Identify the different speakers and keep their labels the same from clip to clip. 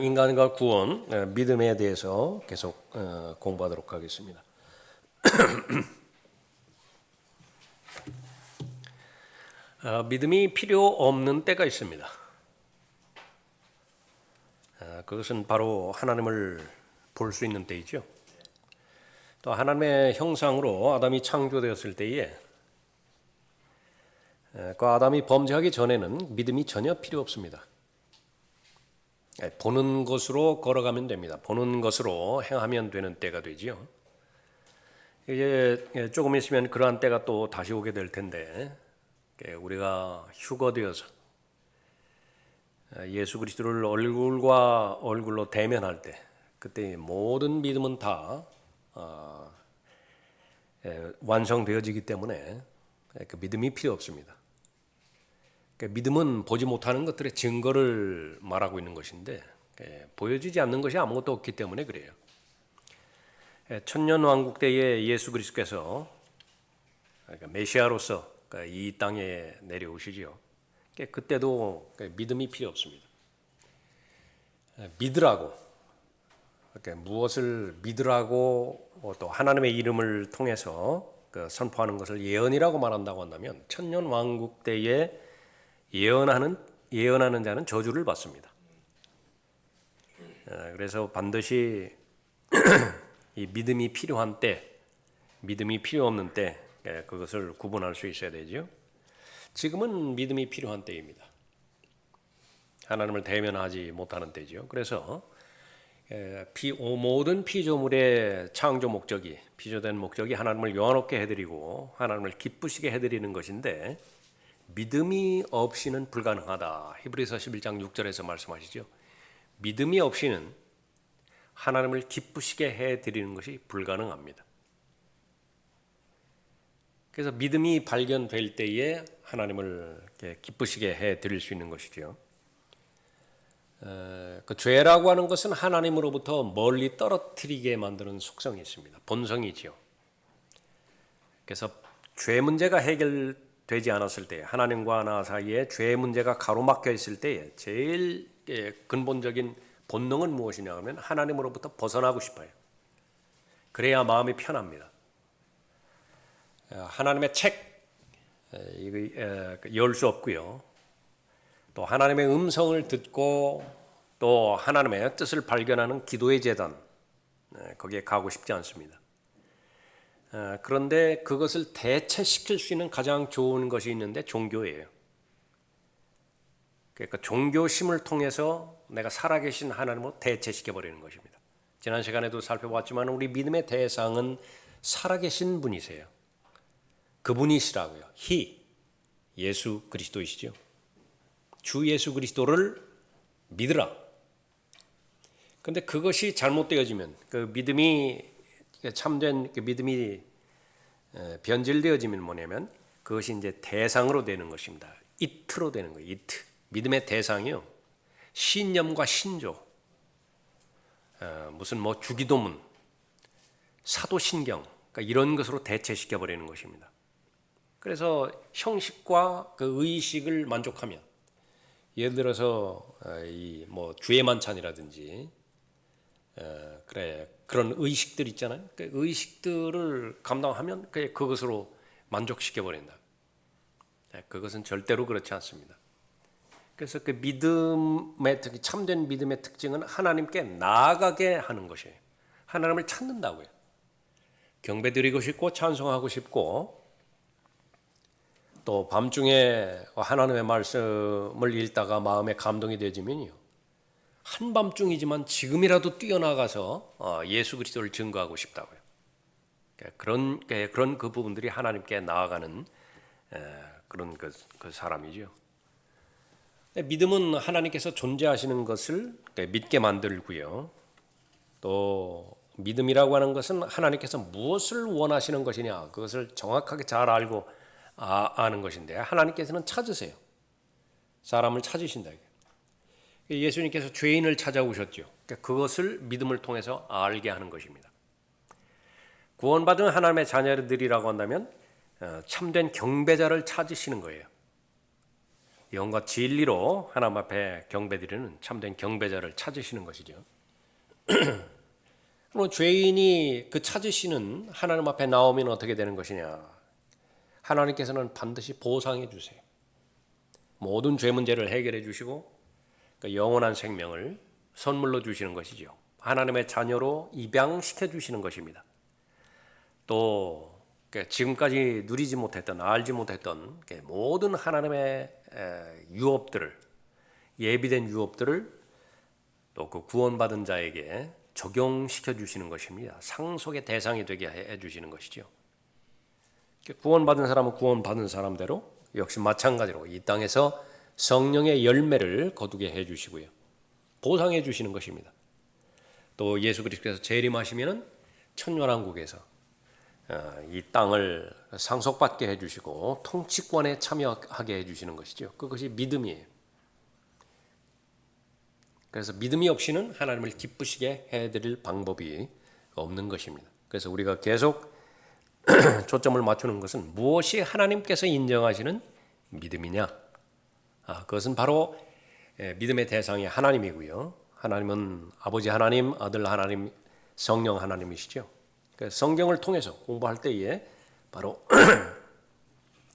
Speaker 1: 인간과 구원, 믿음에 대해서 계속 공부하도록 하겠습니다. 믿음이 필요 없는 때가 있습니다. 그것은 바로 하나님을 볼 수 있는 때이죠. 또 하나님의 형상으로 아담이 창조되었을 때에 그 아담이 범죄하기 전에는 믿음이 전혀 필요 없습니다. 보는 것으로 걸어가면 됩니다. 보는 것으로 행하면 되는 때가 되지요. 이제 조금 있으면 그러한 때가 또 다시 오게 될 텐데 우리가 휴거되어서 예수 그리스도를 얼굴과 얼굴로 대면할 때 그때 모든 믿음은 다 완성되어지기 때문에 그 믿음이 필요 없습니다. 믿음은 보지 못하는 것들의 증거를 말하고 있는 것인데 보여지지 않는 것이 아무것도 없기 때문에 그래요. 천년왕국 때에 예수 그리스도께서 메시아로서 이 땅에 내려오시지요. 그때도 믿음이 필요 없습니다. 믿으라고 무엇을 믿으라고 또 하나님의 이름을 통해서 선포하는 것을 예언이라고 말한다고 한다면 천년왕국 때에 예언하는 자는 저주를 받습니다. 그래서 반드시 이 믿음이 필요한 때, 믿음이 필요 없는 때 그것을 구분할 수 있어야 되죠. 지금은 믿음이 필요한 때입니다. 하나님을 대면하지 못하는 때죠. 그래서 모든 피조물의 창조 목적이, 피조된 목적이 하나님을 영화롭게 해드리고 하나님을 기쁘시게 해드리는 것인데 믿음이 없이는 불가능하다. 히브리서 11장 6절에서 말씀하시죠. 믿음이 없이는 하나님을 기쁘시게 해드리는 것이 불가능합니다. 그래서 믿음이 발견될 때에 하나님을 기쁘시게 해드릴 수 있는 것이죠. 그 죄라고 하는 것은 하나님으로부터 멀리 떨어뜨리게 만드는 속성이 있습니다. 본성이지요. 그래서 죄 문제가 해결되지 않았을 때, 하나님과 나 사이에 죄 문제가 가로막혀 있을 때에 제일 근본적인 본능은 무엇이냐 하면 하나님으로부터 벗어나고 싶어요. 그래야 마음이 편합니다. 하나님의 책 열 수 없고요. 또 하나님의 음성을 듣고 또 하나님의 뜻을 발견하는 기도의 제단 거기에 가고 싶지 않습니다. 그런데 그것을 대체시킬 수 있는 가장 좋은 것이 있는데 종교예요. 그러니까 종교심을 통해서 내가 살아계신 하나님으로 대체시켜버리는 것입니다. 지난 시간에도 살펴봤지만 우리 믿음의 대상은 살아계신 분이세요. 그분이시라고요. 예수 그리스도이시죠. 주 예수 그리스도를 믿으라. 그런데 그것이 잘못되어지면 그 믿음이 참된 그 믿음이 변질되어지면 뭐냐면 그것이 이제 대상으로 되는 것입니다. 이트로 되는 거예요. 이트. 믿음의 대상이요. 신념과 신조, 무슨 뭐 주기도문, 사도신경, 그러니까 이런 것으로 대체시켜 버리는 것입니다. 그래서 형식과 그 의식을 만족하면, 예를 들어서 이 뭐 주의 만찬이라든지, 그런 의식들 있잖아요. 그 의식들을 감당하면 그것으로 만족시켜 버린다. 그것은 절대로 그렇지 않습니다. 그래서 그 믿음의 특 참된 믿음의 특징은 하나님께 나아가게 하는 것이에요. 하나님을 찾는다고요. 경배드리고 싶고 찬송하고 싶고 또 밤중에 하나님의 말씀을 읽다가 마음에 감동이 되지면요. 한밤중이지만 지금이라도 뛰어나가서 예수 그리스도를 증거하고 싶다고요. 그런 그 부분들이 하나님께 나아가는 그런 그 사람이죠. 믿음은 하나님께서 존재하시는 것을 믿게 만들고요. 또 믿음이라고 하는 것은 하나님께서 무엇을 원하시는 것이냐 그것을 정확하게 잘 알고 아는 것인데 하나님께서는 찾으세요. 사람을 찾으신다. 예수님께서 죄인을 찾아오셨죠. 그것을 믿음을 통해서 알게 하는 것입니다. 구원받은 하나님의 자녀들이라고 한다면 참된 경배자를 찾으시는 거예요. 영과 진리로 하나님 앞에 경배드리는 참된 경배자를 찾으시는 것이죠. 그럼 죄인이 그 찾으시는 하나님 앞에 나오면 어떻게 되는 것이냐? 하나님께서는 반드시 보상해 주세요. 모든 죄 문제를 해결해 주시고 그 영원한 생명을 선물로 주시는 것이죠. 하나님의 자녀로 입양시켜 주시는 것입니다. 또 지금까지 누리지 못했던, 알지 못했던 모든 하나님의 유업들을, 예비된 유업들을 또 그 구원받은 자에게 적용시켜 주시는 것입니다. 상속의 대상이 되게 해 주시는 것이죠. 구원받은 사람은 구원받은 사람대로 역시 마찬가지로 이 땅에서 성령의 열매를 거두게 해 주시고요. 보상해 주시는 것입니다. 또 예수 그리스도께서 재림하시면은 천년왕국에서 이 땅을 상속받게 해 주시고 통치권에 참여하게 해 주시는 것이죠. 그것이 믿음이에요. 그래서 믿음이 없이는 하나님을 기쁘시게 해 드릴 방법이 없는 것입니다. 그래서 우리가 계속 초점을 맞추는 것은 무엇이 하나님께서 인정하시는 믿음이냐? 그것은 바로 믿음의 대상이 하나님이고요. 하나님은 아버지 하나님, 아들 하나님, 성령 하나님이시죠. 그래서 성경을 통해서 공부할 때에 바로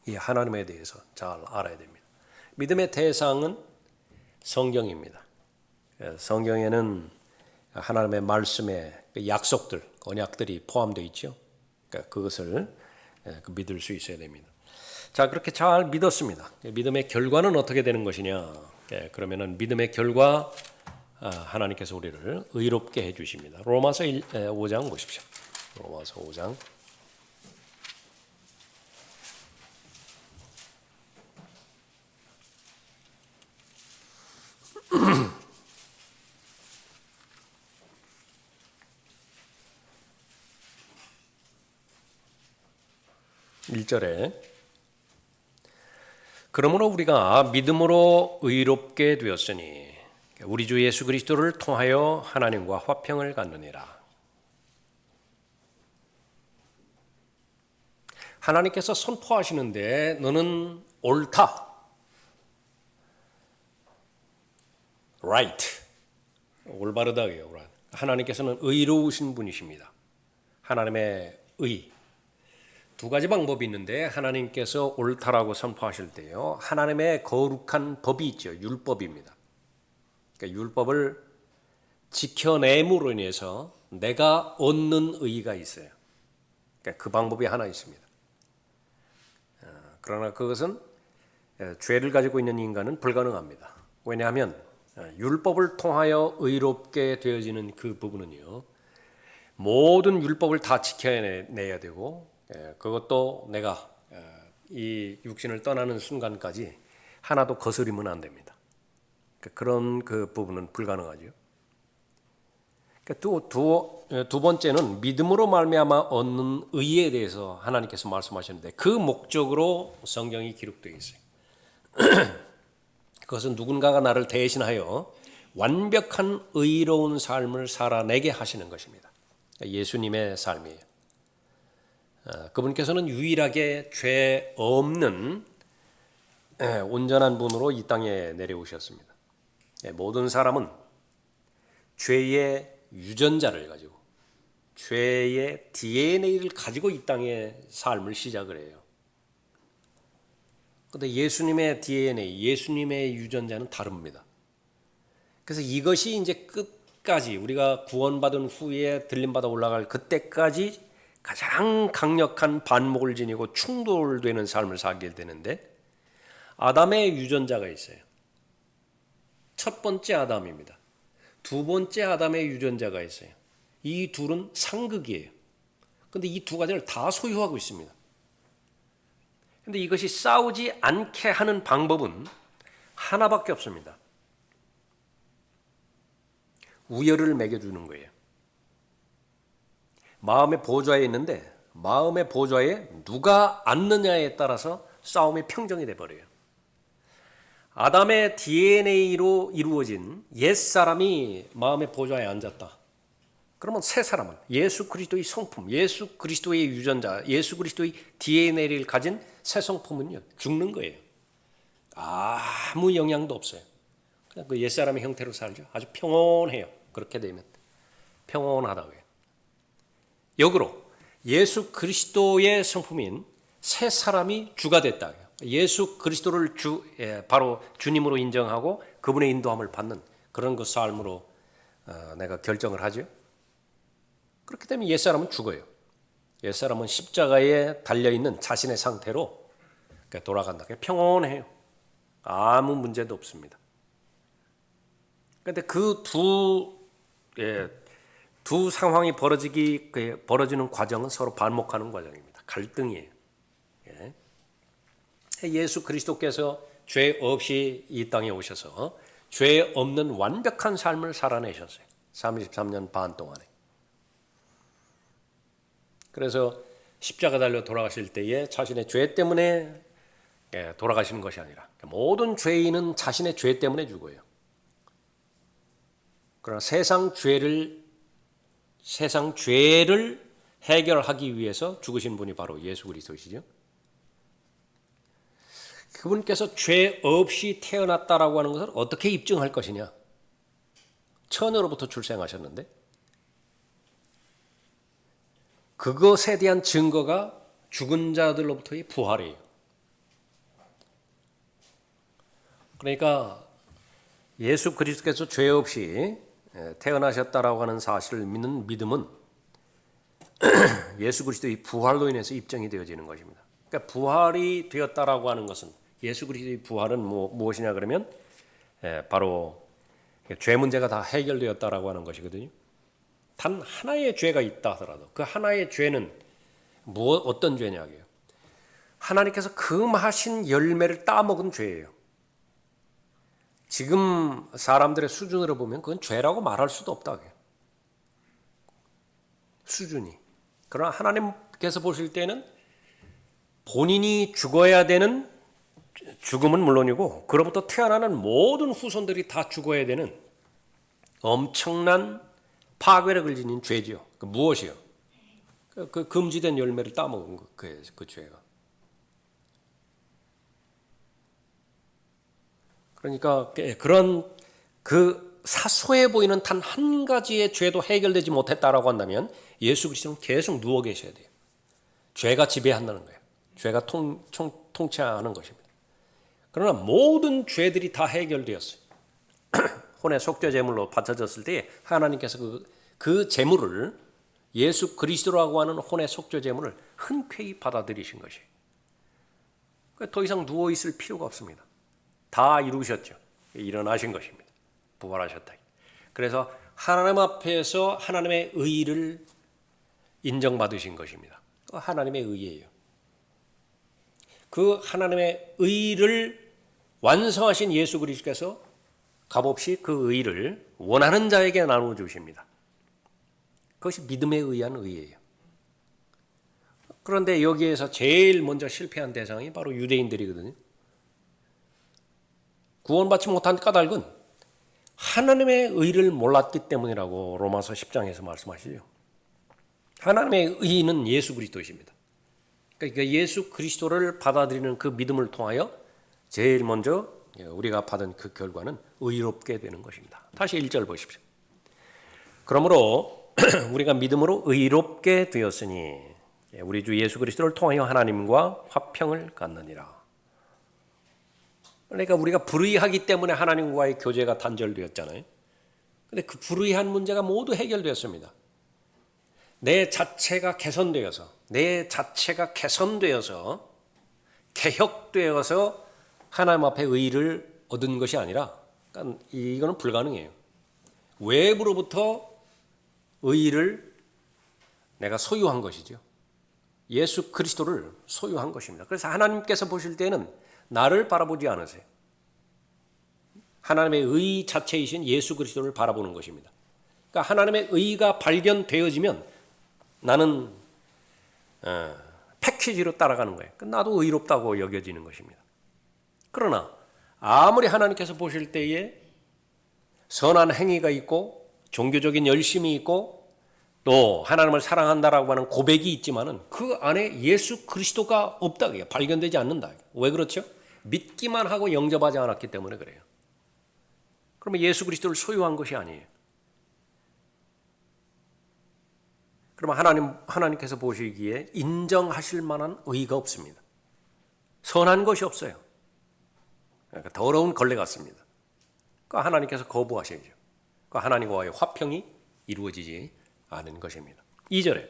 Speaker 1: 이 하나님에 대해서 잘 알아야 됩니다. 믿음의 대상은 성경입니다. 성경에는 하나님의 말씀의 약속들, 언약들이 포함되어 있죠. 그것을 믿을 수 있어야 됩니다. 자, 그렇게 잘 믿었습니다. 믿음의 결과는 어떻게 되는 것이냐? 그러면은 믿음의 결과 하나님께서 우리를 의롭게 해 주십니다. 로마서 5장 보십시오. 로마서 5장 1절에 그러므로 우리가 믿음으로 의롭게 되었으니 우리 주 예수 그리스도를 통하여 하나님과 화평을 갖느니라. 하나님께서 선포하시는데 너는 옳다. right. 올바르다고요. 하나님께서는 의로우신 분이십니다. 하나님의 의. 두 가지 방법이 있는데 하나님께서 옳다라고 선포하실 때요. 하나님의 거룩한 법이 있죠. 율법입니다. 그러니까 율법을 지켜냄으로 인해서 내가 얻는 의의가 있어요. 그러니까 그 방법이 하나 있습니다. 그러나 그것은 죄를 가지고 있는 인간은 불가능합니다. 왜냐하면 율법을 통하여 의롭게 되어지는 그 부분은요. 모든 율법을 다 지켜내야 되고 그것도 내가 이 육신을 떠나는 순간까지 하나도 거스리면 안 됩니다. 그런 그 부분은 불가능하죠. 두 번째는 믿음으로 말미암아 얻는 의에 대해서 하나님께서 말씀하셨는데 그 목적으로 성경이 기록되어 있어요. 그것은 누군가가 나를 대신하여 완벽한 의로운 삶을 살아내게 하시는 것입니다. 예수님의 삶이에요. 그분께서는 유일하게 죄 없는 온전한 분으로 이 땅에 내려오셨습니다. 모든 사람은 죄의 유전자를 가지고 죄의 DNA를 가지고 이 땅에 삶을 시작을 해요. 그런데 예수님의 DNA, 예수님의 유전자는 다릅니다. 그래서 이것이 이제 끝까지 우리가 구원받은 후에 들림받아 올라갈 그때까지 가장 강력한 반목을 지니고 충돌되는 삶을 살게 되는데 아담의 유전자가 있어요. 첫 번째 아담입니다. 두 번째 아담의 유전자가 있어요. 이 둘은 상극이에요. 그런데 이 두 가지를 다 소유하고 있습니다. 그런데 이것이 싸우지 않게 하는 방법은 하나밖에 없습니다. 우열을 매겨주는 거예요. 마음의 보좌에 있는데 마음의 보좌에 누가 앉느냐에 따라서 싸움이 평정이 돼버려요. 아담의 DNA로 이루어진 옛사람이 마음의 보좌에 앉았다. 그러면 새 사람은 예수 그리스도의 성품, 예수 그리스도의 유전자, 예수 그리스도의 DNA를 가진 새 성품은요 죽는 거예요. 아무 영향도 없어요. 그냥 그 옛사람의 형태로 살죠. 아주 평온해요. 그렇게 되면 평온하다고요. 역으로 예수 그리스도의 성품인 새 사람이 주가 됐다. 예수 그리스도를 바로 주님으로 인정하고 그분의 인도함을 받는 그런 그 삶으로 내가 결정을 하죠. 그렇기 때문에 옛사람은 죽어요. 옛사람은 십자가에 달려있는 자신의 상태로 돌아간다. 평온해요. 아무 문제도 없습니다. 그런데 그 두 상황이 벌어지는 과정은 서로 반목하는 과정입니다. 갈등이에요. 예수 그리스도께서 죄 없이 이 땅에 오셔서 죄 없는 완벽한 삶을 살아내셨어요. 33년 반 동안에. 그래서 십자가 달려 돌아가실 때에 자신의 죄 때문에 돌아가시는 것이 아니라 모든 죄인은 자신의 죄 때문에 죽어요. 그러나 세상 죄를 해결하기 위해서 죽으신 분이 바로 예수 그리스도시죠. 그분께서 죄 없이 태어났다라고 하는 것을 어떻게 입증할 것이냐? 처녀로부터 출생하셨는데 그것에 대한 증거가 죽은 자들로부터의 부활이에요. 그러니까 예수 그리스도께서 죄 없이 태어나셨다라고 하는 사실을 믿는 믿음은 예수 그리스도의 부활로 인해서 입증이 되어지는 것입니다. 그러니까 부활이 되었다라고 하는 것은 예수 그리스도의 부활은 무엇이냐 그러면 바로 죄 문제가 다 해결되었다라고 하는 것이거든요. 단 하나의 죄가 있다 하더라도 그 하나의 죄는 어떤 죄냐고요? 하나님께서 금하신 열매를 따먹은 죄예요. 지금 사람들의 수준으로 보면 그건 죄라고 말할 수도 없다. 수준이. 그러나 하나님께서 보실 때는 본인이 죽어야 되는 죽음은 물론이고 그로부터 태어나는 모든 후손들이 다 죽어야 되는 엄청난 파괴력을 지닌 죄지요. 무엇이요? 그 금지된 열매를 따먹은 그 죄가. 그러니까 그런 그 사소해 보이는 단 한 가지의 죄도 해결되지 못했다라고 한다면 예수 그리스도는 계속 누워 계셔야 돼요. 죄가 지배한다는 거예요. 죄가 통치하는 것입니다. 그러나 모든 죄들이 다 해결되었어요. 혼의 속죄 제물로 바쳐졌을 때 하나님께서 그 제물을 예수 그리스도라고 하는 혼의 속죄 제물을 흔쾌히 받아들이신 것이에요. 더 이상 누워 있을 필요가 없습니다. 다 이루셨죠. 일어나신 것입니다. 부활하셨다. 그래서 하나님 앞에서 하나님의 의를 인정받으신 것입니다. 하나님의 의예요. 그 하나님의 의를 완성하신 예수 그리스도께서 값없이 그 의를 원하는 자에게 나누어 주십니다. 그것이 믿음에 의한 의예요. 그런데 여기에서 제일 먼저 실패한 대상이 바로 유대인들이거든요. 구원받지 못한 까닭은 하나님의 의를 몰랐기 때문이라고 로마서 10장에서 말씀하시죠. 하나님의 의는 예수 그리스도이십니다. 그러니까 예수 그리스도를 받아들이는 그 믿음을 통하여 제일 먼저 우리가 받은 그 결과는 의롭게 되는 것입니다. 다시 1절 보십시오. 그러므로 우리가 믿음으로 의롭게 되었으니 우리 주 예수 그리스도를 통하여 하나님과 화평을 갖느니라. 그러니까 우리가 불의하기 때문에 하나님과의 교제가 단절되었잖아요. 그런데 그 불의한 문제가 모두 해결되었습니다. 내 자체가 개선되어서 개혁되어서 하나님 앞에 의를 얻은 것이 아니라 그러니까 이거는 불가능해요. 외부로부터 의를 내가 소유한 것이죠. 예수 그리스도를 소유한 것입니다. 그래서 하나님께서 보실 때는 나를 바라보지 않으세요. 하나님의 의 자체이신 예수 그리스도를 바라보는 것입니다. 그러니까 하나님의 의가 발견되어지면 나는 패키지로 따라가는 거예요. 나도 의롭다고 여겨지는 것입니다. 그러나 아무리 하나님께서 보실 때에 선한 행위가 있고 종교적인 열심이 있고 또 하나님을 사랑한다라고 하는 고백이 있지만은 그 안에 예수 그리스도가 없다. 발견되지 않는다. 왜 그렇죠? 믿기만 하고 영접하지 않았기 때문에 그래요. 그러면 예수 그리스도를 소유한 것이 아니에요. 그러면 하나님께서 보시기에 인정하실 만한 의의가 없습니다. 선한 것이 없어요. 그러니까 더러운 걸레 같습니다. 그러니까 하나님께서 거부하셔야죠. 그러니까 하나님과의 화평이 이루어지지 않은 것입니다. 2절에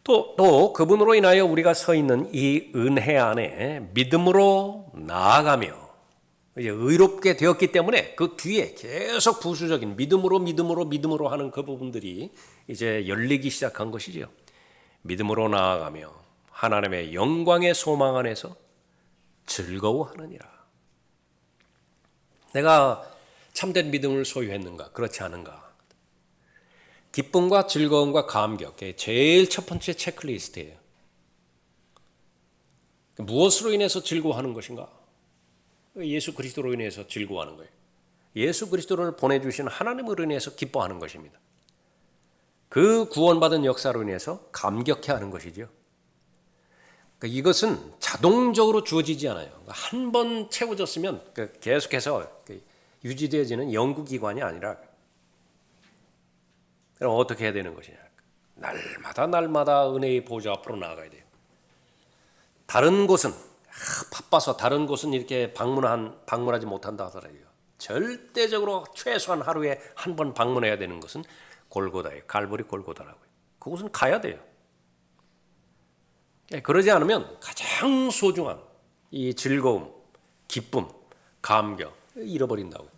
Speaker 1: 또 그분으로 인하여 우리가 서 있는 이 은혜 안에 믿음으로 나아가며 이제 의롭게 되었기 때문에 그 뒤에 계속 부수적인 믿음으로 하는 그 부분들이 이제 열리기 시작한 것이죠. 믿음으로 나아가며 하나님의 영광의 소망 안에서 즐거워하느니라. 내가 참된 믿음을 소유했는가? 그렇지 않은가? 기쁨과 즐거움과 감격, 제일 첫 번째 체크리스트예요. 무엇으로 인해서 즐거워하는 것인가? 예수 그리스도로 인해서 즐거워하는 거예요. 예수 그리스도를 보내주신 하나님으로 인해서 기뻐하는 것입니다. 그 구원받은 역사로 인해서 감격해하는 것이죠. 그러니까 이것은 자동적으로 주어지지 않아요. 한 번 채워졌으면 계속해서 유지되어지는 연구기관이 아니라 그럼 어떻게 해야 되는 것이냐. 날마다 은혜의 보좌 앞으로 나아가야 돼요. 다른 곳은 바빠서 다른 곳은 이렇게 방문하지 못한다 하더라고요. 절대적으로 최소한 하루에 한 번 방문해야 되는 것은 골고다예요. 갈보리 골고다라고요. 그곳은 가야 돼요. 그러지 않으면 가장 소중한 이 즐거움, 기쁨, 감격 잃어버린다고요.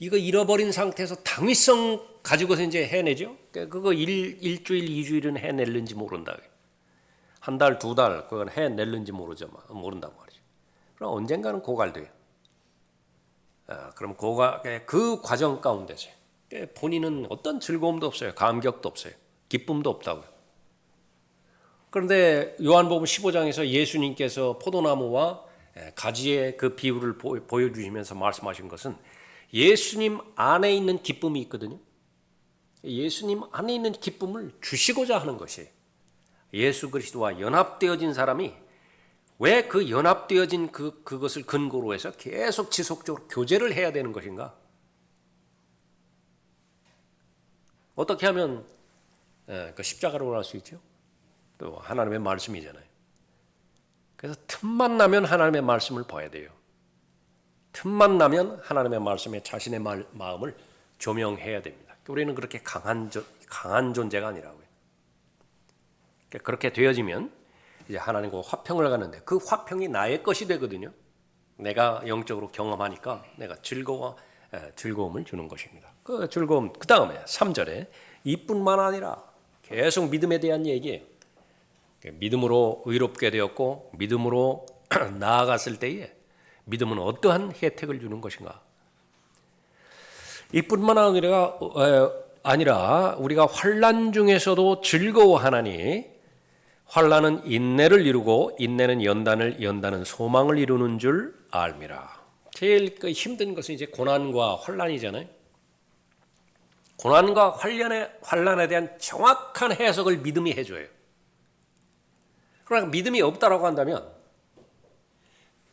Speaker 1: 이거 잃어버린 상태에서 당위성 가지고서 이제 해내죠. 그거 일주일, 2주일은 해낼는지 모른다. 한 달, 2달 그건 해낼는지 모른다고 말이죠. 그럼 언젠가는 고갈돼요. 그럼 그 과정 가운데서 본인은 어떤 즐거움도 없어요. 감격도 없어요. 기쁨도 없다고요. 그런데 요한복음 15장에서 예수님께서 포도나무와 가지의 그 비유를 보여주시면서 말씀하신 것은 예수님 안에 있는 기쁨이 있거든요. 예수님 안에 있는 기쁨을 주시고자 하는 것이에요. 예수 그리스도와 연합되어진 사람이 왜 그 연합되어진 그것을 근거로 해서 계속 지속적으로 교제를 해야 되는 것인가? 어떻게 하면 그 십자가로 갈 수 있죠? 또 하나님의 말씀이잖아요. 그래서 틈만 나면 하나님의 말씀을 봐야 돼요. 틈만 나면 하나님의 말씀에 자신의 마음을 조명해야 됩니다. 우리는 그렇게 강한 존재가 아니라고요. 그렇게 되어지면 이제 하나님과 화평을 가는데 그 화평이 나의 것이 되거든요. 내가 영적으로 경험하니까 내가 즐거움을 주는 것입니다. 그 즐거움 그 다음에 3절에 이뿐만 아니라 계속 믿음에 대한 얘기예요. 믿음으로 의롭게 되었고 믿음으로 나아갔을 때에 믿음은 어떠한 혜택을 주는 것인가? 이뿐만 아니라 우리가 환난 중에서도 즐거워하나니 환난은 인내를 이루고 인내는 연단은 소망을 이루는 줄 알미라. 제일 힘든 것은 이제 고난과 환난이잖아요. 고난과 환난에 대한 정확한 해석을 믿음이 해줘요. 그러나 믿음이 없다라고 한다면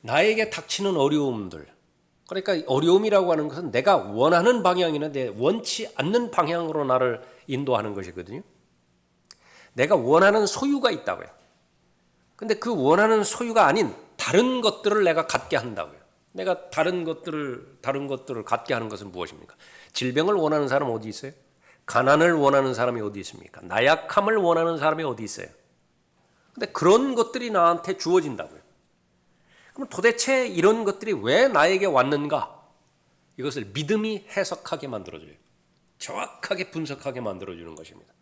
Speaker 1: 나에게 닥치는 어려움들, 그러니까 어려움이라고 하는 것은 내가 원하는 방향이나 내 원치 않는 방향으로 나를 인도하는 것이거든요. 내가 원하는 소유가 있다고요. 근데 그 원하는 소유가 아닌 다른 것들을 내가 갖게 한다고요. 내가 다른 것들을 갖게 하는 것은 무엇입니까? 질병을 원하는 사람 어디 있어요? 가난을 원하는 사람이 어디 있습니까? 나약함을 원하는 사람이 어디 있어요? 근데 그런 것들이 나한테 주어진다고요. 그럼 도대체 이런 것들이 왜 나에게 왔는가? 이것을 믿음이 해석하게 만들어줘요. 정확하게 분석하게 만들어주는 것입니다.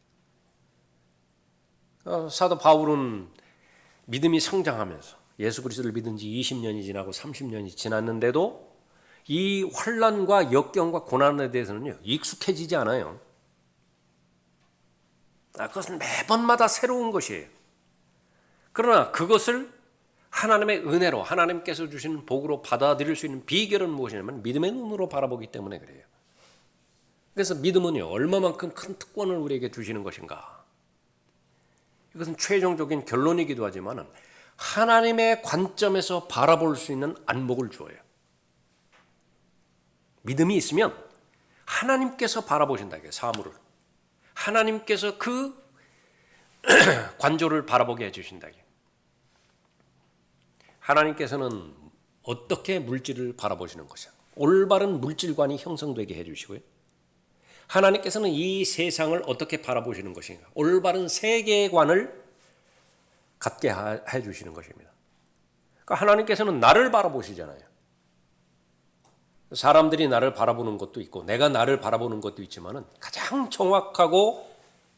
Speaker 1: 사도 바울은 믿음이 성장하면서 예수 그리스도를 믿은 지 20년이 지나고 30년이 지났는데도 이 환난과 역경과 고난에 대해서는요, 익숙해지지 않아요. 그것은 매번마다 새로운 것이에요. 그러나 그것을 하나님의 은혜로 하나님께서 주시는 복으로 받아들일 수 있는 비결은 무엇이냐면 믿음의 눈으로 바라보기 때문에 그래요. 그래서 믿음은요, 얼마만큼 큰 특권을 우리에게 주시는 것인가. 이것은 최종적인 결론이기도 하지만 하나님의 관점에서 바라볼 수 있는 안목을 주어요. 믿음이 있으면 하나님께서 바라보신다. 사물을. 하나님께서 그 관조를 바라보게 해주신다. 하나님께서는 어떻게 물질을 바라보시는 것이야? 올바른 물질관이 형성되게 해주시고요. 하나님께서는 이 세상을 어떻게 바라보시는 것인가? 올바른 세계관을 갖게 해주시는 것입니다. 그러니까 하나님께서는 나를 바라보시잖아요. 사람들이 나를 바라보는 것도 있고 내가 나를 바라보는 것도 있지만은 가장 정확하고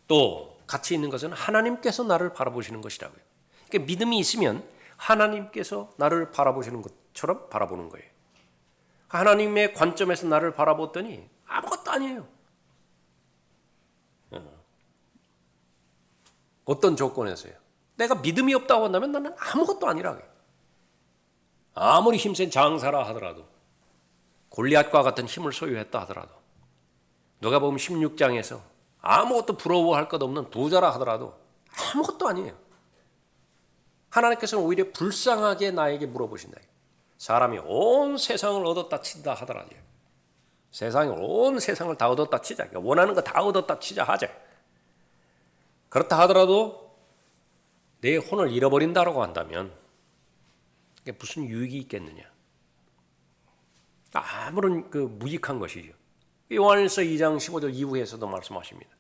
Speaker 1: 또 가치 있는 것은 하나님께서 나를 바라보시는 것이라고요. 그러니까 믿음이 있으면 하나님께서 나를 바라보시는 것처럼 바라보는 거예요. 하나님의 관점에서 나를 바라봤더니 아무것도 아니에요. 어떤 조건에서요? 내가 믿음이 없다고 한다면 나는 아무것도 아니라고요. 아무리 힘센 장사라 하더라도 골리앗과 같은 힘을 소유했다 하더라도 누가복음 16장에서 아무것도 부러워할 것 없는 부자라 하더라도 아무것도 아니에요. 하나님께서는 오히려 불쌍하게 나에게 물어보신다. 사람이 온 세상을 얻었다 친다 하더라도 세상에 온 세상을 다 얻었다 치자. 원하는 거 다 얻었다 치자 하자. 그렇다 하더라도 내 혼을 잃어버린다라고 한다면 그게 무슨 유익이 있겠느냐. 아무런 무익한 것이죠. 요한일서 2장 15절 이후에서도 말씀하십니다.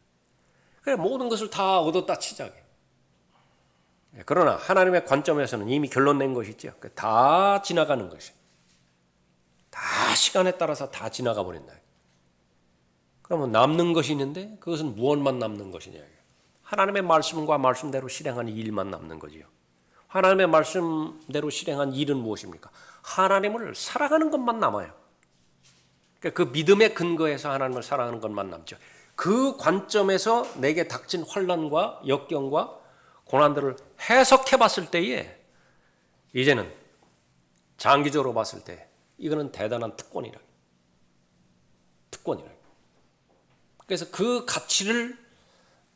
Speaker 1: 그래 모든 것을 다 얻었다 치자. 그러나 하나님의 관점에서는 이미 결론낸 것이 있죠. 다 지나가는 것이. 다 시간에 따라서 다 지나가 버린다. 그러면 남는 것이 있는데 그것은 무엇만 남는 것이냐. 하나님의 말씀과 말씀대로 실행한 일만 남는 거지요. 하나님의 말씀대로 실행한 일은 무엇입니까? 하나님을 사랑하는 것만 남아요. 그러니까 그 믿음의 근거에서 하나님을 사랑하는 것만 남죠. 그 관점에서 내게 닥친 환난과 역경과 고난들을 해석해 봤을 때에 이제는 장기적으로 봤을 때 이거는 대단한 특권이라. 특권이라. 그래서 그 가치를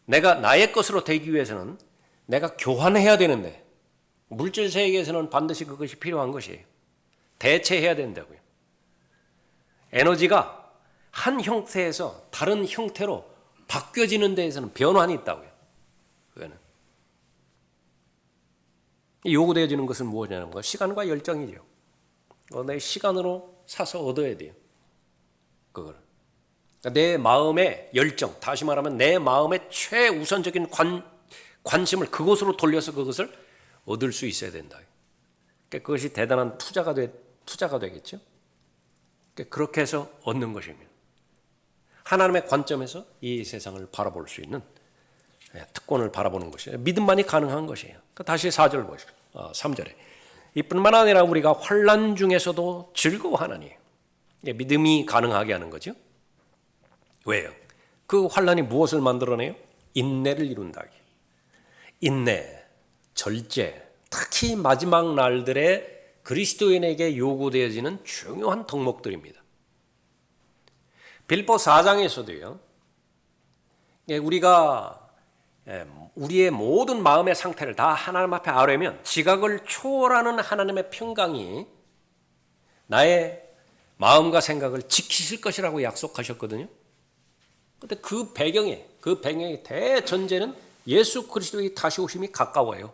Speaker 1: 내가 나의 것으로 되기 위해서는 내가 교환해야 되는데 물질 세계에서는 반드시 그것이 필요한 것이에요. 대체해야 된다고요. 에너지가 한 형태에서 다른 형태로 바뀌어지는 데에서는 변환이 있다고요. 그거는. 요구되어지는 것은 무엇이냐는 거 시간과 열정이죠. 내 시간으로 사서 얻어야 돼요. 그걸. 내 마음의 열정, 다시 말하면 내 마음의 최우선적인 관심을 그곳으로 돌려서 그것을 얻을 수 있어야 된다. 그것이 대단한 투자가 되겠죠. 그렇게 해서 얻는 것입니다. 하나님의 관점에서 이 세상을 바라볼 수 있는 특권을 바라보는 것이에요. 믿음만이 가능한 것이에요. 다시 4절 보십시오. 3절에 이뿐만 아니라 우리가 환난 중에서도 즐거워하나니 믿음이 가능하게 하는 거죠. 왜요? 그 환난이 무엇을 만들어내요? 인내를 이룬다. 인내, 절제, 특히 마지막 날들에 그리스도인에게 요구되어지는 중요한 덕목들입니다. 빌보 4장에서도요. 우리가 우리의 모든 마음의 상태를 다 하나님 앞에 아뢰면 지각을 초월하는 하나님의 평강이 나의 마음과 생각을 지키실 것이라고 약속하셨거든요. 그런데 그 배경의 대전제는 예수 그리스도의 다시 오심이 가까워요.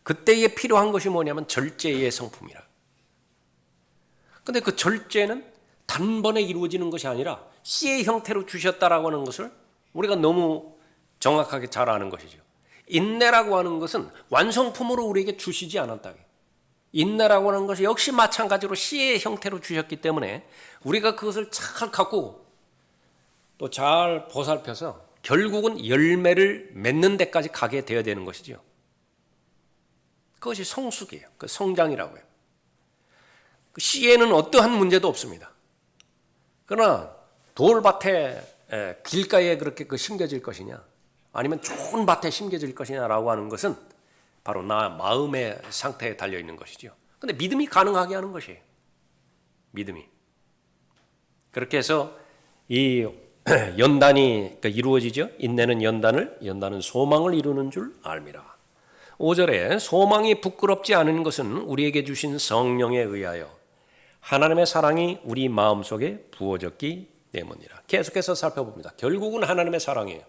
Speaker 1: 그때에 필요한 것이 뭐냐면 절제의 성품이라. 그런데 그 절제는 단번에 이루어지는 것이 아니라 씨의 형태로 주셨다라고 하는 것을 우리가 너무 정확하게 잘 아는 것이죠. 인내라고 하는 것은 완성품으로 우리에게 주시지 않았다. 인내라고 하는 것이 역시 마찬가지로 씨의 형태로 주셨기 때문에 우리가 그것을 잘 갖고 또 잘 보살펴서 결국은 열매를 맺는 데까지 가게 되어야 되는 것이죠. 그것이 성숙이에요. 그 성장이라고 해요. 그 씨에는 어떠한 문제도 없습니다. 그러나 돌밭에 길가에 그렇게 심겨질 것이냐 아니면 좋은 밭에 심겨질 것이냐라고 하는 것은 바로 나 마음의 상태에 달려 있는 것이죠. 그런데 믿음이 가능하게 하는 것이에요. 믿음이. 그렇게 해서 이 연단이 이루어지죠. 인내는 연단은 소망을 이루는 줄 알미라. 5절에 소망이 부끄럽지 않은 것은 우리에게 주신 성령에 의하여 하나님의 사랑이 우리 마음속에 부어졌기 때문이라. 계속해서 살펴봅니다. 결국은 하나님의 사랑이에요.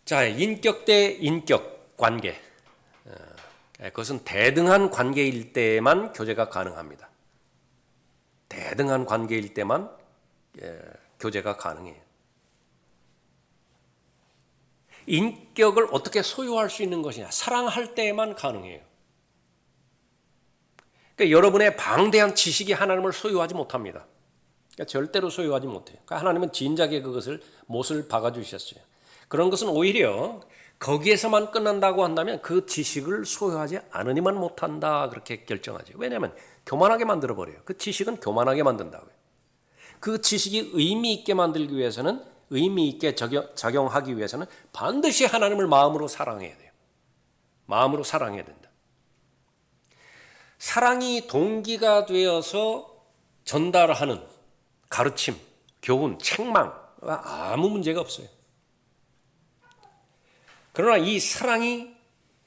Speaker 1: 자, 인격 대 인격 관계. 그것은 대등한 관계일 때만 교제가 가능합니다. 대등한 관계일 때만 교제가 가능해요. 인격을 어떻게 소유할 수 있는 것이냐? 사랑할 때만 가능해요. 그러니까 여러분의 방대한 지식이 하나님을 소유하지 못합니다. 그러니까 절대로 소유하지 못해요. 그러니까 하나님은 진작에 그것을 못을 박아주셨어요. 그런 것은 오히려 거기에서만 끝난다고 한다면 그 지식을 소유하지 않으니만 못한다 그렇게 결정하죠. 왜냐하면 교만하게 만들어버려요. 그 지식은 교만하게 만든다고요. 그 지식이 의미 있게 만들기 위해서는 의미 있게 작용하기 위해서는 반드시 하나님을 마음으로 사랑해야 돼요. 마음으로 사랑해야 된다. 사랑이 동기가 되어서 전달하는 가르침, 교훈, 책망 아무 문제가 없어요. 그러나 이 사랑이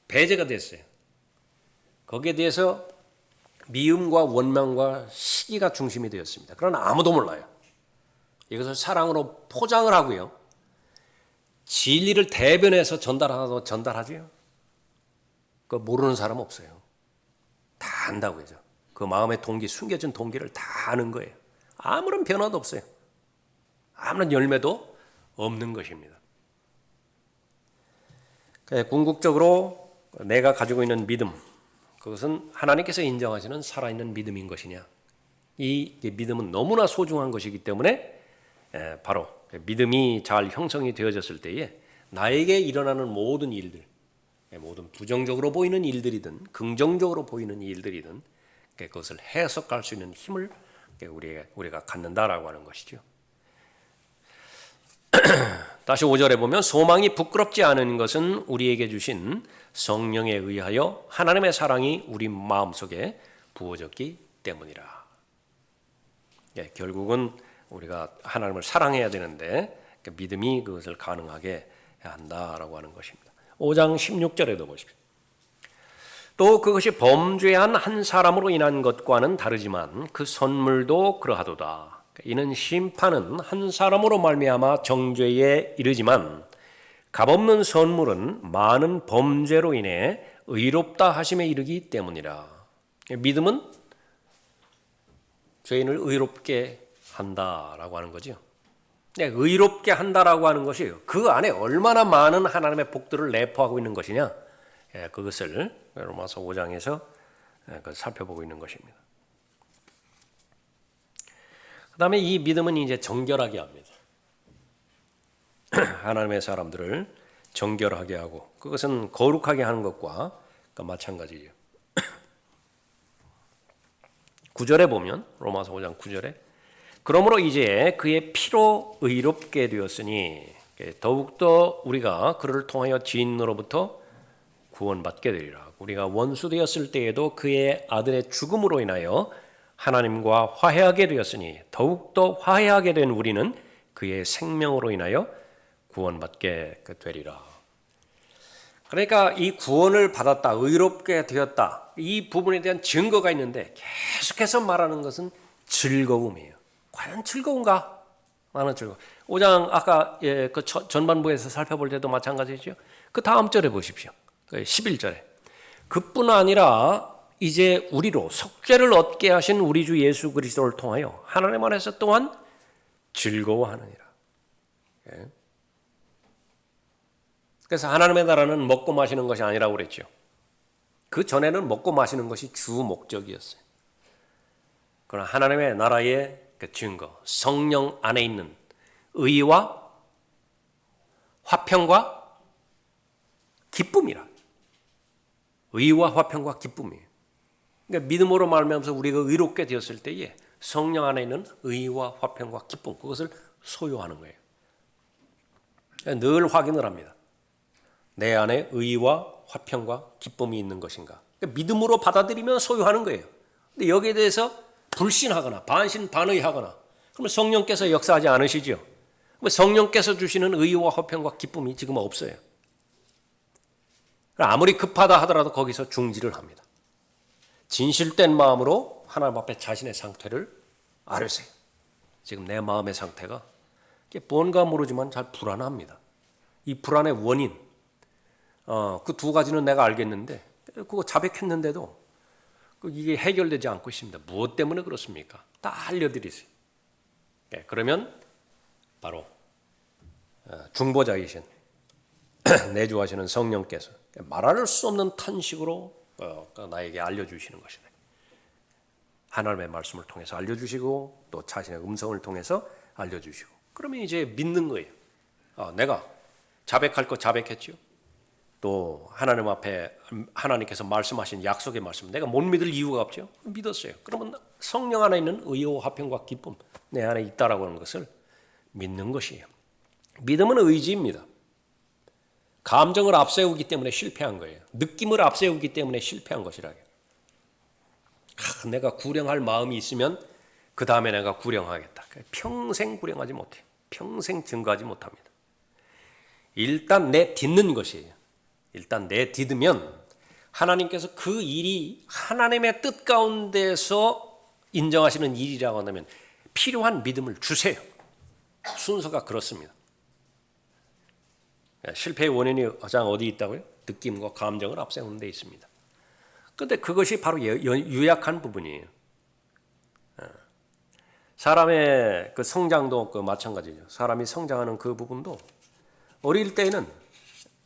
Speaker 1: 배제가 됐어요. 거기에 대해서 미움과 원망과 시기가 중심이 되었습니다. 그러나 아무도 몰라요. 이것을 사랑으로 포장을 하고요. 진리를 대변해서 전달하지요. 그거 모르는 사람 없어요. 다 안다고 해서. 그 마음의 동기, 숨겨진 동기를 다 아는 거예요. 아무런 변화도 없어요. 아무런 열매도 없는 것입니다. 궁극적으로 내가 가지고 있는 믿음, 그것은 하나님께서 인정하시는 살아있는 믿음인 것이냐. 이 믿음은 너무나 소중한 것이기 때문에 바로 믿음이 잘 형성이 되어졌을 때에 나에게 일어나는 모든 일들, 모든 부정적으로 보이는 일들이든 긍정적으로 보이는 일들이든 그것을 해석할 수 있는 힘을 우리가 갖는다라고 하는 것이죠. 다시 5절에 보면 소망이 부끄럽지 않은 것은 우리에게 주신 성령에 의하여 하나님의 사랑이 우리 마음속에 부어졌기 때문이라. 결국은 우리가 하나님을 사랑해야 되는데 믿음이 그것을 가능하게 한다라고 하는 것입니다. 5장 16절에도 보십시오. 또 그것이 범죄한 한 사람으로 인한 것과는 다르지만 그 선물도 그러하도다. 이는 심판은 한 사람으로 말미암아 정죄에 이르지만 값없는 선물은 많은 범죄로 인해 의롭다 하심에 이르기 때문이라. 믿음은 죄인을 의롭게 한다라고 하는 거죠. 의롭게 한다라고 하는 것이에요. 그 안에 얼마나 많은 하나님의 복들을 내포하고 있는 것이냐, 그것을 로마서 5장에서 살펴보고 있는 것입니다. 그 다음에 이 믿음은 이제 정결하게 합니다. 하나님의 사람들을 정결하게 하고 그것은 거룩하게 하는 것과 마찬가지죠. 9절에 보면 로마서 5장 9절에 그러므로 이제 그의 피로 의롭게 되었으니 더욱더 우리가 그를 통하여 지인으로부터 구원받게 되리라. 우리가 원수 되었을 때에도 그의 아들의 죽음으로 인하여 하나님과 화해하게 되었으니 더욱더 화해하게 된 우리는 그의 생명으로 인하여 구원받게 되리라. 그러니까 이 구원을 받았다, 의롭게 되었다, 이 부분에 대한 증거가 있는데 계속해서 말하는 것은 즐거움이에요. 과연 즐거운가? 나는 즐거워. 5장 아까 그 전반부에서 살펴볼 때도 마찬가지죠. 그 다음 절에 보십시오. 11절에 그뿐 아니라 이제 우리로 속죄를 얻게 하신 우리 주 예수 그리스도를 통하여 하나님 안에서 또한 즐거워하느니라. 그래서 하나님의 나라는 먹고 마시는 것이 아니라고 그랬죠. 그 전에는 먹고 마시는 것이 주 목적이었어요. 그러나 하나님의 나라의 그 증거, 성령 안에 있는 의와 화평과 기쁨이라. 의와 화평과 기쁨이에요. 그러니까 믿음으로 말미암아서 우리가 의롭게 되었을 때에 성령 안에 있는 의와 화평과 기쁨, 그것을 소유하는 거예요. 그러니까 늘 확인을 합니다. 내 안에 의와 화평과 기쁨이 있는 것인가. 그러니까 믿음으로 받아들이면 소유하는 거예요. 근데 여기에 대해서 불신하거나 반신반의하거나 그러면 성령께서 역사하지 않으시죠. 성령께서 주시는 의와 화평과 기쁨이 지금 없어요. 아무리 급하다 하더라도 거기서 중지를 합니다. 진실된 마음으로 하나님 앞에 자신의 상태를 아뢰세요. 지금 내 마음의 상태가 뭔가 모르지만 잘 불안합니다. 이 불안의 원인, 그 두 가지는 내가 알겠는데 그거 자백했는데도 이게 해결되지 않고 있습니다. 무엇 때문에 그렇습니까? 다 알려드리세요. 그러면 바로 중보자이신 내주하시는 성령께서 말할 수 없는 탄식으로 나에게 알려주시는 것이다. 하나님의 말씀을 통해서 알려주시고 또 자신의 음성을 통해서 알려주시고 그러면 이제 믿는 거예요. 내가 자백할 거 자백했죠. 또 하나님 앞에 하나님께서 말씀하신 약속의 말씀 내가 못 믿을 이유가 없죠. 믿었어요. 그러면 성령 안에 있는 의와 화평과 기쁨 내 안에 있다라고 하는 것을 믿는 것이에요. 믿음은 의지입니다. 감정을 앞세우기 때문에 실패한 거예요. 느낌을 앞세우기 때문에 실패한 것이라요. 내가 구령할 마음이 있으면 그 다음에 내가 구령하겠다. 평생 구령하지 못해요. 평생 증거하지 못합니다. 일단 내딛는 것이에요. 일단 내딛으면 하나님께서 그 일이 하나님의 뜻 가운데서 인정하시는 일이라고 한다면 필요한 믿음을 주세요. 순서가 그렇습니다. 실패의 원인이 가장 어디 있다고요? 느낌과 감정을 앞세우는 데 있습니다. 그런데 그것이 바로 유약한 부분이에요. 사람의 그 성장도 마찬가지죠. 사람이 성장하는 그 부분도 어릴 때는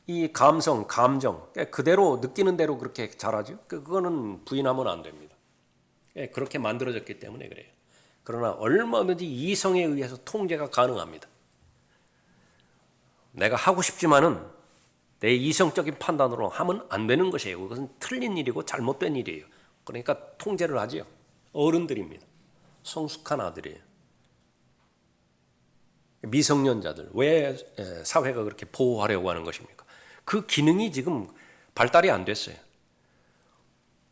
Speaker 1: 이 감성, 감정 그대로 느끼는 대로 그렇게 자라죠. 그거는 부인하면 안 됩니다. 그렇게 만들어졌기 때문에 그래요. 그러나 얼마든지 이성에 의해서 통제가 가능합니다. 내가 하고 싶지만은 내 이성적인 판단으로 하면 안 되는 것이에요. 그것은 틀린 일이고 잘못된 일이에요. 그러니까 통제를 하지요. 어른들입니다. 성숙한 아들이에요. 미성년자들 왜 사회가 그렇게 보호하려고 하는 것입니까? 그 기능이 지금 발달이 안 됐어요.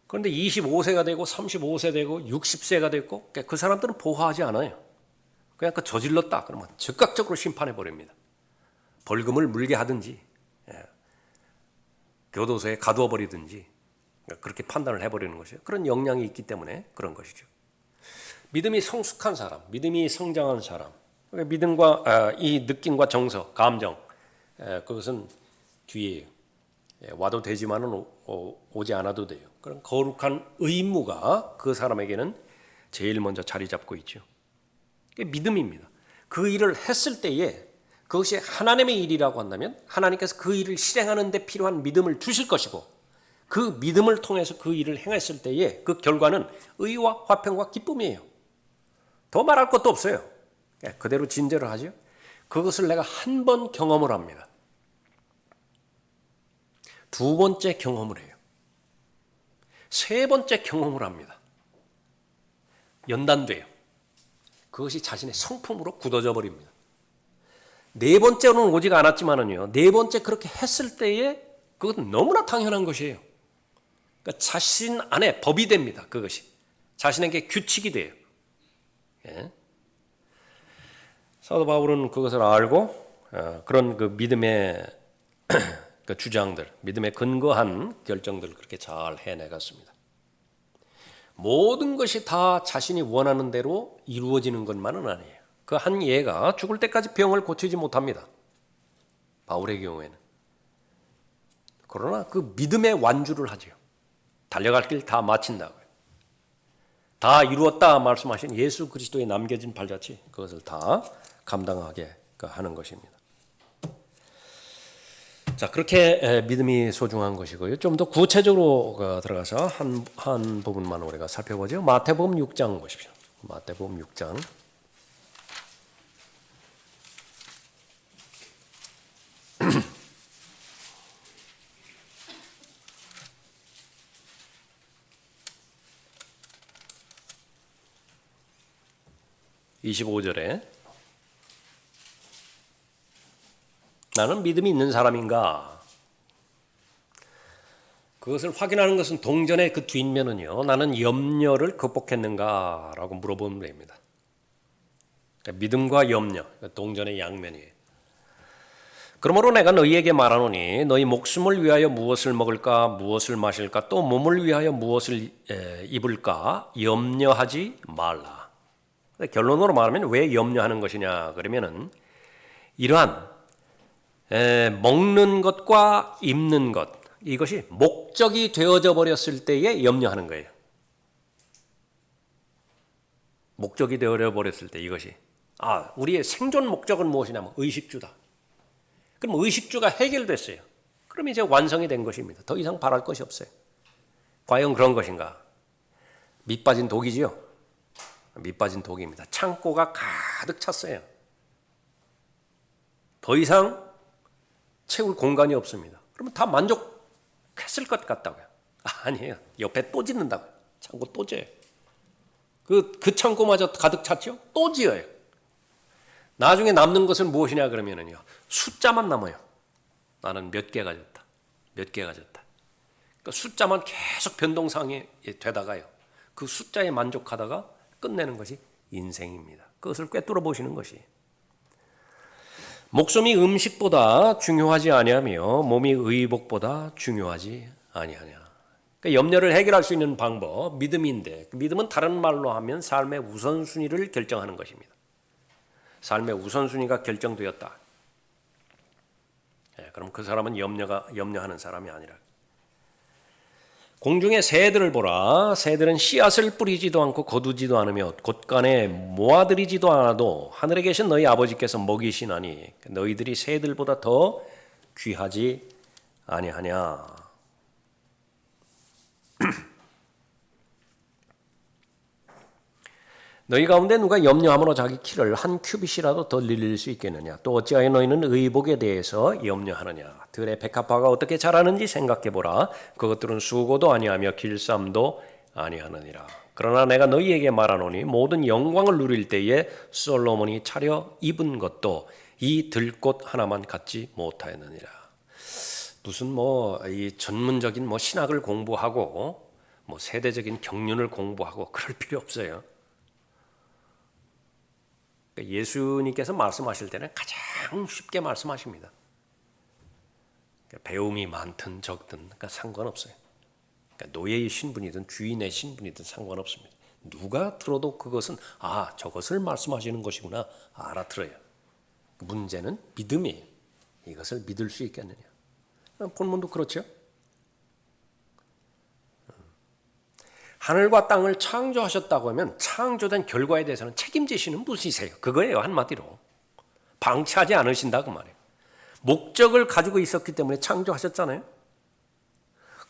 Speaker 1: 그런데 25세가 되고 35세 되고 60세가 됐고 그 사람들은 보호하지 않아요. 그냥 그 저질렀다 그러면 즉각적으로 심판해 버립니다. 벌금을 물게 하든지 교도소에 가두어 버리든지 그렇게 판단을 해버리는 것이에요. 그런 역량이 있기 때문에 그런 것이죠. 믿음이 성숙한 사람, 믿음이 성장한 사람, 믿음과 이 느낌과 정서, 감정 그것은 뒤에 와도 되지만은 오지 않아도 돼요. 그런 거룩한 의무가 그 사람에게는 제일 먼저 자리 잡고 있죠. 그게 믿음입니다. 그 일을 했을 때에 그것이 하나님의 일이라고 한다면 하나님께서 그 일을 실행하는 데 필요한 믿음을 주실 것이고 그 믿음을 통해서 그 일을 행했을 때에 그 결과는 의와 화평과 기쁨이에요. 더 말할 것도 없어요. 그대로 진제를 하죠. 그것을 내가 한 번 경험을 합니다. 두 번째 경험을 해요. 세 번째 경험을 합니다. 연단돼요. 그것이 자신의 성품으로 굳어져 버립니다. 네 번째로는 오지가 않았지만은요. 네 번째 그렇게 했을 때에 그것은 너무나 당연한 것이에요. 그러니까 자신 안에 법이 됩니다. 그것이 자신에게 규칙이 돼요. 예. 사도 바울은 그것을 알고 그런 그 믿음의 그 주장들, 믿음에 근거한 결정들을 그렇게 잘 해내갔습니다. 모든 것이 다 자신이 원하는 대로 이루어지는 것만은 아니에요. 그 한 예가 죽을 때까지 병을 고치지 못합니다. 바울의 경우에는. 그러나 그 믿음의 완주를 하죠. 달려갈 길 다 마친다고요. 다 이루었다 말씀하신 예수 그리스도의 남겨진 발자취 그것을 다 감당하게 하는 것입니다. 자, 그렇게 믿음이 소중한 것이고요. 좀 더 구체적으로 들어가서 한 부분만 우리가 살펴보죠. 마태복음 6장 보십시오. 마태복음 6장. (25절에) 나는 믿음이 있는 사람인가? 그것을 확인하는 것은 동전의 그 뒷면은요. 나는 염려를 극복했는가? 라고 물어보면 됩니다. 그러니까 믿음과 염려, 동전의 양면이에요. 그러므로 내가 너희에게 말하노니 너희 목숨을 위하여 무엇을 먹을까 무엇을 마실까 또 몸을 위하여 무엇을 입을까 염려하지 말라. 결론으로 말하면 왜 염려하는 것이냐 그러면은 이러한 먹는 것과 입는 것 이것이 목적이 되어져 버렸을 때에 염려하는 거예요. 목적이 되어져 버렸을 때 이것이 우리의 생존 목적은 무엇이냐면 의식주다. 그럼 의식주가 해결됐어요. 그럼 이제 완성이 된 것입니다. 더 이상 바랄 것이 없어요. 과연 그런 것인가? 밑 빠진 독이지요. 밑 빠진 독입니다. 창고가 가득 찼어요. 더 이상 채울 공간이 없습니다. 그러면 다 만족했을 것 같다고요. 아니에요. 옆에 또 짓는다고요. 창고 또 지어요. 그 창고마저 가득 찼죠? 또 지어요. 나중에 남는 것은 무엇이냐 그러면은요. 숫자만 남아요. 나는 몇 개 가졌다. 몇 개 가졌다. 그러니까 숫자만 계속 변동상이 되다가요. 그 숫자에 만족하다가 끝내는 것이 인생입니다. 그것을 꿰뚫어 보시는 것이. 목숨이 음식보다 중요하지 아니하며 몸이 의복보다 중요하지 아니하냐. 그러니까 염려를 해결할 수 있는 방법 믿음인데 믿음은 다른 말로 하면 삶의 우선순위를 결정하는 것입니다. 삶의 우선순위가 결정되었다. 그럼 그 사람은 염려하는 사람이 아니라. 공중의 새들을 보라. 새들은 씨앗을 뿌리지도 않고 거두지도 않으며 곳간에 모아들이지도 않아도 하늘에 계신 너희 아버지께서 먹이시나니 너희들이 새들보다 더 귀하지 아니하냐. 너희 가운데 누가 염려함으로 자기 키를 한 큐빗이라도 더 늘릴 수 있겠느냐. 또 어찌하여 너희는 의복에 대해서 염려하느냐. 들의 백합화가 어떻게 자라는지 생각해보라. 그것들은 수고도 아니하며 길쌈도 아니하느니라. 그러나 내가 너희에게 말하노니 모든 영광을 누릴 때에 솔로몬이 차려 입은 것도 이 들꽃 하나만 갖지 못하였느니라. 무슨 이 전문적인 신학을 공부하고 세대적인 경륜을 공부하고 그럴 필요 없어요. 예수님께서 말씀하실 때는 가장 쉽게 말씀하십니다. 배움이 많든 적든 상관없어요. 노예의 신분이든 주인의 신분이든 상관없습니다. 누가 들어도 그것은 저것을 말씀하시는 것이구나 알아들어요. 문제는 믿음이에요. 이것을 믿을 수 있겠느냐. 본문도 그렇죠. 하늘과 땅을 창조하셨다고 하면 창조된 결과에 대해서는 책임지시는 분이세요. 그거예요. 한마디로. 방치하지 않으신다고 말이에요. 목적을 가지고 있었기 때문에 창조하셨잖아요.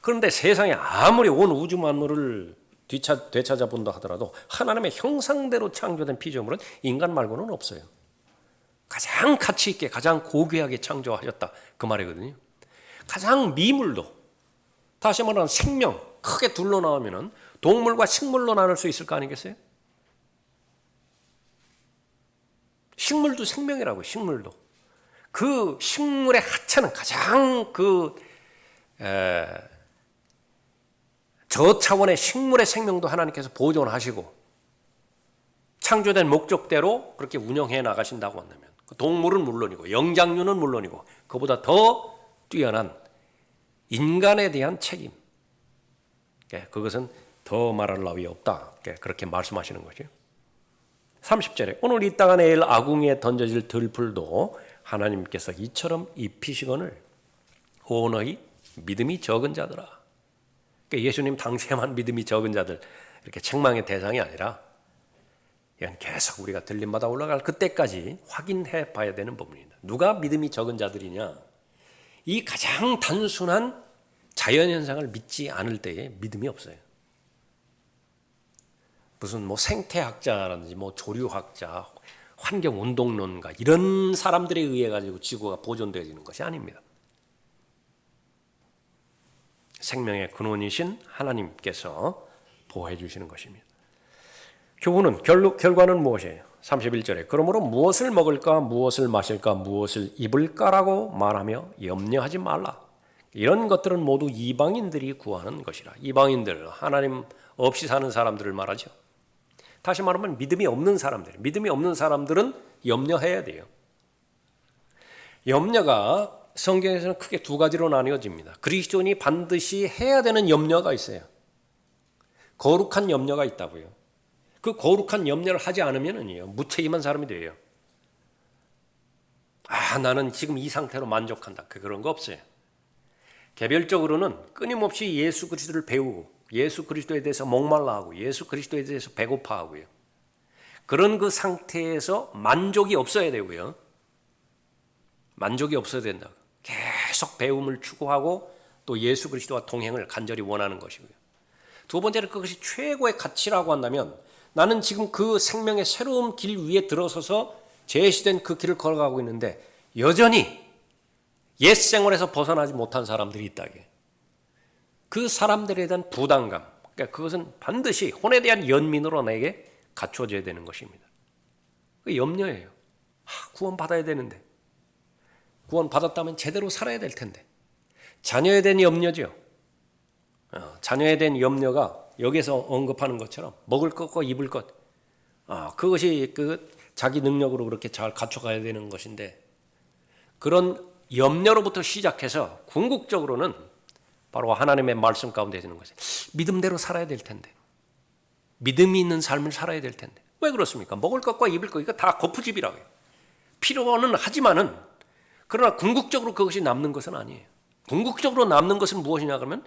Speaker 1: 그런데 세상에 아무리 온 우주 만물을 되찾아 본다 하더라도 하나님의 형상대로 창조된 피조물은 인간 말고는 없어요. 가장 가치 있게 가장 고귀하게 창조하셨다. 그 말이거든요. 가장 미물도 다시 말하면 생명 크게 둘러 나오면은 동물과 식물로 나눌 수 있을 거 아니겠어요? 식물도 생명이라고요. 식물도. 그 식물의 하찮은 가장 저차원의 식물의 생명도 하나님께서 보존하시고 창조된 목적대로 그렇게 운영해 나가신다고 한다면 동물은 물론이고 영장류는 물론이고 그보다 더 뛰어난 인간에 대한 책임 그것은 더 말할 나위 없다. 그렇게 말씀하시는 거죠. 30절에 오늘 이따가 내일 아궁이에 던져질 들풀도 하나님께서 이처럼 입히시거늘 오 너희 믿음이 적은 자들아. 예수님 당시에만 믿음이 적은 자들 이렇게 책망의 대상이 아니라 이건 계속 우리가 들림마다 올라갈 그때까지 확인해 봐야 되는 부분입니다. 누가 믿음이 적은 자들이냐? 이 가장 단순한 자연현상을 믿지 않을 때에 믿음이 없어요. 무슨 생태학자라든지 조류학자, 환경운동론가 이런 사람들에 의해 가지고 지구가 보존되어지는 것이 아닙니다. 생명의 근원이신 하나님께서 보호해 주시는 것입니다. 교훈은 결과는 무엇이에요? 31절에 그러므로 무엇을 먹을까 무엇을 마실까 무엇을 입을까라고 말하며 염려하지 말라. 이런 것들은 모두 이방인들이 구하는 것이라. 이방인들, 하나님 없이 사는 사람들을 말하죠. 다시 말하면 믿음이 없는 사람들, 믿음이 없는 사람들은 염려해야 돼요. 염려가 성경에서는 크게 두 가지로 나뉘어집니다. 그리스도인이 반드시 해야 되는 염려가 있어요. 거룩한 염려가 있다고요. 그 거룩한 염려를 하지 않으면은요, 무책임한 사람이 돼요. 나는 지금 이 상태로 만족한다. 그런 거 없어요. 개별적으로는 끊임없이 예수 그리스도를 배우고 예수 그리스도에 대해서 목말라하고 예수 그리스도에 대해서 배고파하고요. 그런 그 상태에서 만족이 없어야 되고요. 만족이 없어야 된다. 계속 배움을 추구하고 또 예수 그리스도와 동행을 간절히 원하는 것이고요. 두 번째는 그것이 최고의 가치라고 한다면 나는 지금 그 생명의 새로운 길 위에 들어서서 제시된 그 길을 걸어가고 있는데 여전히 옛 생활에서 벗어나지 못한 사람들이 있다게. 그 사람들에 대한 부담감, 그러니까 그것은 반드시 혼에 대한 연민으로 내게 갖춰져야 되는 것입니다. 그 염려예요. 구원 받아야 되는데, 구원 받았다면 제대로 살아야 될 텐데, 자녀에 대한 염려죠. 자녀에 대한 염려가 여기서 언급하는 것처럼 먹을 것과 입을 것, 그것이 그 자기 능력으로 그렇게 잘 갖춰가야 되는 것인데, 그런 염려로부터 시작해서 궁극적으로는 바로 하나님의 말씀 가운데 있는 것이 믿음대로 살아야 될 텐데, 믿음이 있는 삶을 살아야 될 텐데 왜 그렇습니까? 먹을 것과 입을 것 이거 다 거푸집이라고 해요. 필요는 하지만은 그러나 궁극적으로 그것이 남는 것은 아니에요. 궁극적으로 남는 것은 무엇이냐 그러면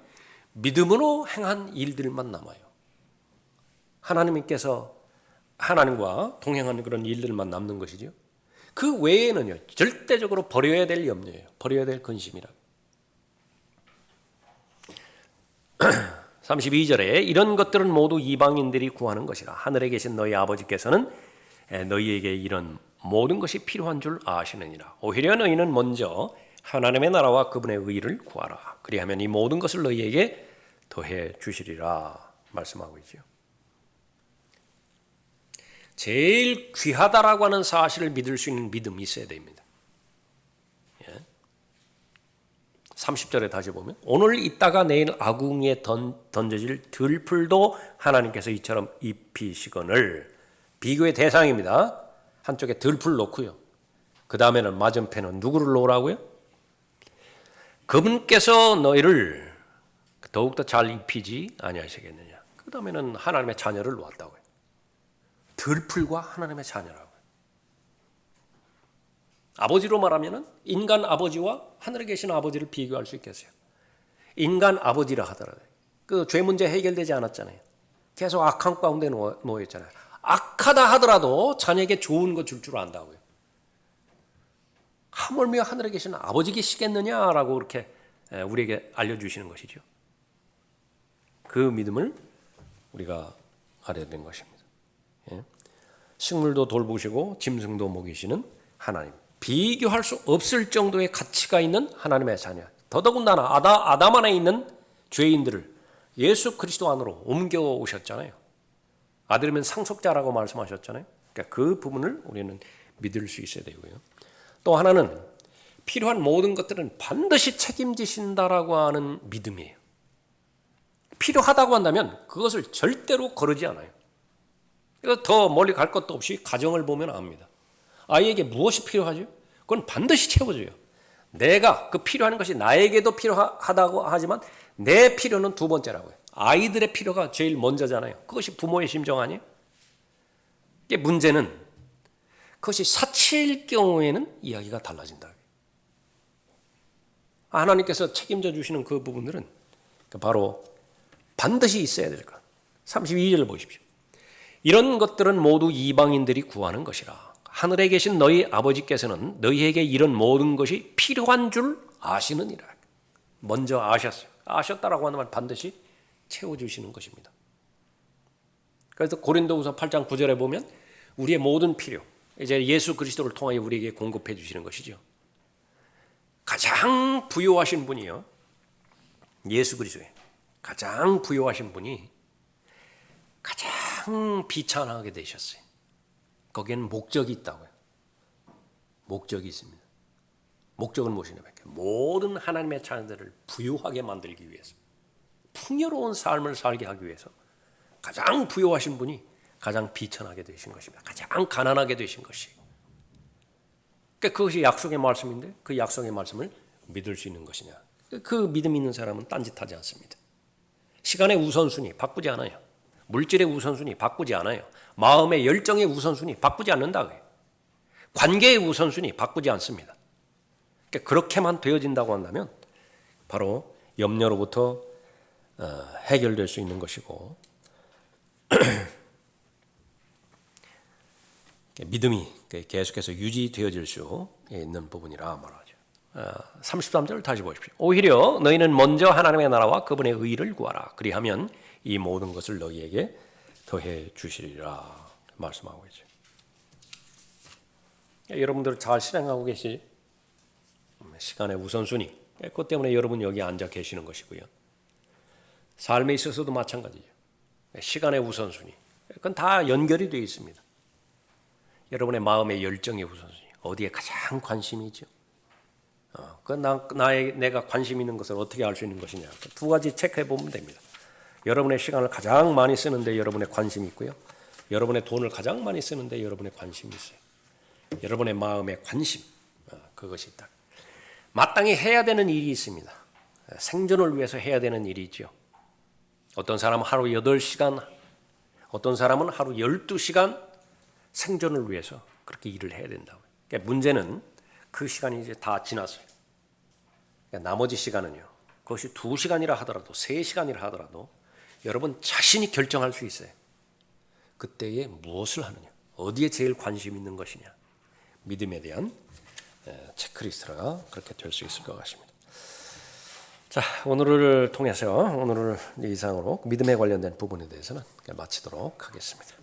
Speaker 1: 믿음으로 행한 일들만 남아요. 하나님께서 하나님과 동행하는 그런 일들만 남는 것이죠. 그 외에는요 절대적으로 버려야 될 염려예요. 버려야 될 근심이라고. 32절에 이런 것들은 모두 이방인들이 구하는 것이라. 하늘에 계신 너희 아버지께서는 너희에게 이런 모든 것이 필요한 줄 아시느니라. 오히려 너희는 먼저 하나님의 나라와 그분의 의를 구하라. 그리하면 이 모든 것을 너희에게 더해 주시리라 말씀하고 있죠. 제일 귀하다라고 하는 사실을 믿을 수 있는 믿음이 있어야 됩니다. 30절에 다시 보면 오늘 있다가 내일 아궁이에 던져질 들풀도 하나님께서 이처럼 입히시거늘. 비교의 대상입니다. 한쪽에 들풀 놓고요. 그 다음에는 맞은편은 누구를 놓으라고요? 그분께서 너희를 더욱더 잘 입히지 아니하시겠느냐. 그 다음에는 하나님의 자녀를 놓았다고요. 들풀과 하나님의 자녀라고요. 아버지로 말하면 인간 아버지와 하늘에 계신 아버지를 비교할 수 있겠어요. 인간 아버지라 하더라도 그 죄 문제 해결되지 않았잖아요. 계속 악한 가운데 놓여있잖아요. 악하다 하더라도 자녀에게 좋은 거 줄 줄 안다고요. 하물며 하늘에 계신 아버지 계시겠느냐라고 그렇게 우리에게 알려주시는 것이죠. 그 믿음을 우리가 알아야 되는 것입니다. 식물도 돌보시고 짐승도 먹이시는 하나님. 비교할 수 없을 정도의 가치가 있는 하나님의 자녀. 더더군다나 아담 안에 있는 죄인들을 예수 그리스도 안으로 옮겨오셨잖아요. 아들이면 상속자라고 말씀하셨잖아요. 그러니까 그 부분을 우리는 믿을 수 있어야 되고요. 또 하나는 필요한 모든 것들은 반드시 책임지신다라고 하는 믿음이에요. 필요하다고 한다면 그것을 절대로 거르지 않아요. 더 멀리 갈 것도 없이 가정을 보면 압니다. 아이에게 무엇이 필요하죠? 그건 반드시 채워줘요. 내가 그 필요한 것이 나에게도 필요하다고 하지만 내 필요는 두 번째라고요. 아이들의 필요가 제일 먼저잖아요. 그것이 부모의 심정 아니에요? 이게 문제는 그것이 사치일 경우에는 이야기가 달라진다. 하나님께서 책임져 주시는 그 부분들은 바로 반드시 있어야 될 것. 32절을 보십시오. 이런 것들은 모두 이방인들이 구하는 것이라. 하늘에 계신 너희 아버지께서는 너희에게 이런 모든 것이 필요한 줄 아시느니라. 먼저 아셨어요. 아셨다라고 하는 말 반드시 채워주시는 것입니다. 그래서 고린도후서 8장 9절에 보면 우리의 모든 필요, 이제 예수 그리스도를 통하여 우리에게 공급해 주시는 것이죠. 가장 부요하신 분이요. 예수 그리스도예요. 가장 부요하신 분이 가장 비천하게 되셨어요. 거기에는 목적이 있다고요. 목적이 있습니다. 목적은 무엇이냐면 모든 하나님의 자녀들을 부유하게 만들기 위해서, 풍요로운 삶을 살게 하기 위해서 가장 부유하신 분이 가장 비천하게 되신 것입니다. 가장 가난하게 되신 것이. 그러니까 그것이 약속의 말씀인데 그 약속의 말씀을 믿을 수 있는 것이냐. 그 믿음 있는 사람은 딴짓하지 않습니다. 시간의 우선순위 바꾸지 않아요. 물질의 우선순위 바꾸지 않아요. 마음의 열정의 우선순위 바꾸지 않는다고요. 관계의 우선순위 바꾸지 않습니다. 그러니까 그렇게만 되어진다고 한다면 바로 염려로부터 해결될 수 있는 것이고 믿음이 계속해서 유지되어질 수 있는 부분이라 말하죠. 33절을 다시 보십시오. 오히려 너희는 먼저 하나님의 나라와 그분의 의를 구하라. 그리하면 이 모든 것을 너희에게 더해 주시리라 말씀하고 있죠. 여러분들 잘 실행하고 계시 시간의 우선순위. 그것 때문에 여러분 여기 앉아 계시는 것이고요. 삶에 있어서도 마찬가지죠. 시간의 우선순위. 그건 다 연결이 되어 있습니다. 여러분의 마음의 열정의 우선순위. 어디에 가장 관심이 있죠? 내가 관심 있는 것을 어떻게 알 수 있는 것이냐. 두 가지 체크해 보면 됩니다. 여러분의 시간을 가장 많이 쓰는데 여러분의 관심이 있고요. 여러분의 돈을 가장 많이 쓰는데 여러분의 관심이 있어요. 여러분의 마음의 관심. 그것이 있다. 마땅히 해야 되는 일이 있습니다. 생존을 위해서 해야 되는 일이 있죠. 어떤 사람은 하루 8시간, 어떤 사람은 하루 12시간 생존을 위해서 그렇게 일을 해야 된다고요. 그러니까 문제는 그 시간이 이제 다 지났어요. 그러니까 나머지 시간은요. 그것이 2시간이라 하더라도 3시간이라 하더라도 여러분 자신이 결정할 수 있어요. 그때에 무엇을 하느냐. 어디에 제일 관심 있는 것이냐. 믿음에 대한 체크리스트가 그렇게 될 수 있을 것 같습니다. 자, 오늘을 통해서 오늘을 이상으로 믿음에 관련된 부분에 대해서는 마치도록 하겠습니다.